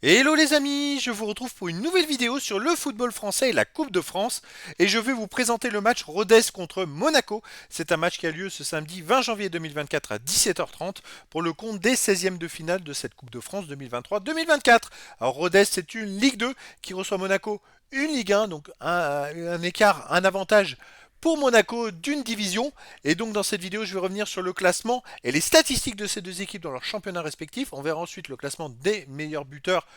Hello les amis, je vous retrouve pour une nouvelle vidéo sur le football français et la Coupe de France et je vais vous présenter le match Rodez contre Monaco. C'est un match qui a lieu ce samedi 20 janvier 2024 à 17h30 pour le compte des 16e de finale de cette Coupe de France 2023-2024. Alors Rodez c'est une Ligue 2 qui reçoit Monaco une Ligue 1, donc un écart, un avantage pour Monaco d'une division. Et donc dans cette vidéo, je vais revenir sur le classement et les statistiques de ces deux équipes dans leurs championnats respectifs. On verra ensuite le classement des meilleurs buteurs.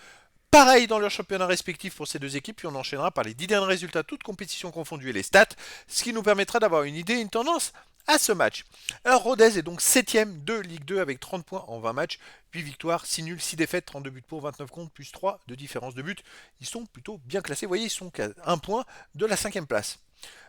Pareil dans leurs championnats respectifs pour ces deux équipes, puis on enchaînera par les 10 derniers résultats, toutes compétitions confondues et les stats, ce qui nous permettra d'avoir une idée, une tendance à ce match. Alors Rodez est donc 7ème de Ligue 2 avec 30 points en 20 matchs, 8 victoires, 6 nuls, 6 défaites, 32 buts pour, 29 contre, plus 3 de différence de but. Ils sont plutôt bien classés, vous voyez, ils sont qu'à 1 point de la 5ème place.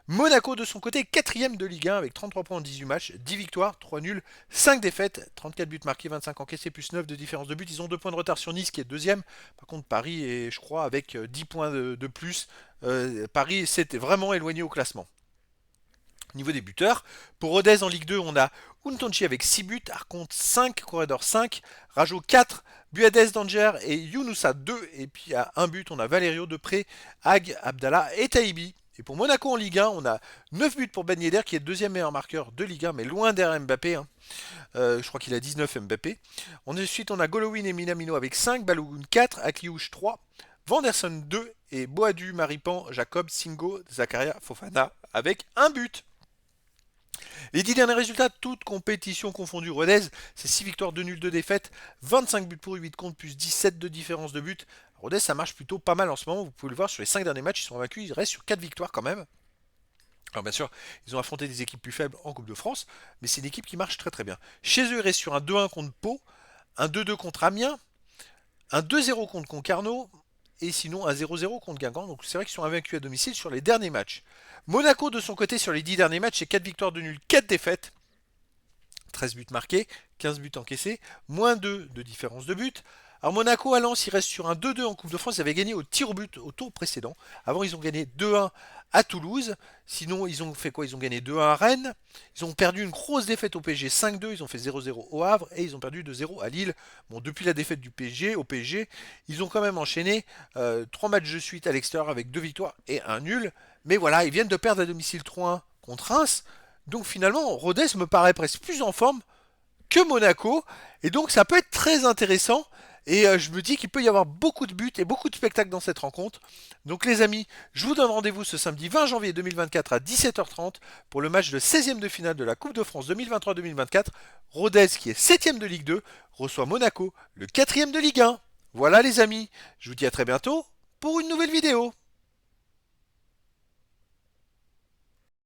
Monaco de son côté, 4ème de Ligue 1 avec 33 points en 18 matchs, 10 victoires, 3 nuls, 5 défaites, 34 buts marqués, 25 encaissés, plus 9 de différence de but. Ils ont 2 points de retard sur Nice qui est deuxième. Par contre, Paris est, je crois, avec 10 points de plus. Paris s'est vraiment éloigné au classement. Au niveau des buteurs, pour Rodez en Ligue 2, on a Untonchi avec 6 buts, Arconte 5, Corredor 5, Rajo 4, Buades Danger et Younoussa 2. Et puis à un but, on a Valerio Depré, Ag, Abdallah et Taïbi. Et pour Monaco en Ligue 1, on a 9 buts pour Ben Yedder qui est deuxième meilleur marqueur de Ligue 1, mais loin derrière Mbappé. Je crois qu'il a 19 Mbappé. Ensuite, on a Golovin et Minamino avec 5, Balogun 4, Akliouche 3, Vanderson 2 et Boadu, Maripan, Jacob, Singo, Zakaria, Fofana avec un but. Les 10 derniers résultats, toutes compétitions confondues. Rodez, c'est 6 victoires, 2 nuls, 2 défaites, 25 buts pour 8 contre, plus 17 de différence de but. Rodez, ça marche plutôt pas mal en ce moment. Vous pouvez le voir sur les 5 derniers matchs, ils sont vaincus. Ils restent sur 4 victoires quand même. Alors bien sûr, ils ont affronté des équipes plus faibles en Coupe de France, mais c'est une équipe qui marche très très bien. Chez eux, ils restent sur un 2-1 contre Pau, un 2-2 contre Amiens, un 2-0 contre Concarneau, et sinon un 0-0 contre Guingamp. Donc c'est vrai qu'ils sont invaincus à domicile sur les derniers matchs. Monaco de son côté sur les 10 derniers matchs, c'est 4 victoires de nul, 4 défaites, 13 buts marqués, 15 buts encaissés, moins 2 de différence de but. Alors Monaco à Lens, il reste sur un 2-2 en Coupe de France. Ils avaient gagné au tir au but au tour précédent. Avant, ils ont gagné 2-1 à Toulouse. Sinon, ils ont fait quoi? Ils ont gagné 2-1 à Rennes. Ils ont perdu une grosse défaite au PSG 5-2. Ils ont fait 0-0 au Havre. Et ils ont perdu 2-0 à Lille. Bon, depuis la défaite du PSG au PSG, ils ont quand même enchaîné 3 matchs de suite à l'extérieur avec 2 victoires et un nul. Mais voilà, ils viennent de perdre à domicile 3-1 contre Reims. Donc finalement, Rodez me paraît presque plus en forme que Monaco. Et donc ça peut être très intéressant. Et je me dis qu'il peut y avoir beaucoup de buts et beaucoup de spectacles dans cette rencontre. Donc les amis, je vous donne rendez-vous ce samedi 20 janvier 2024 à 17h30 pour le match de 16e de finale de la Coupe de France 2023-2024. Rodez, qui est 7e de Ligue 2, reçoit Monaco, le 4e de Ligue 1. Voilà les amis, je vous dis à très bientôt pour une nouvelle vidéo.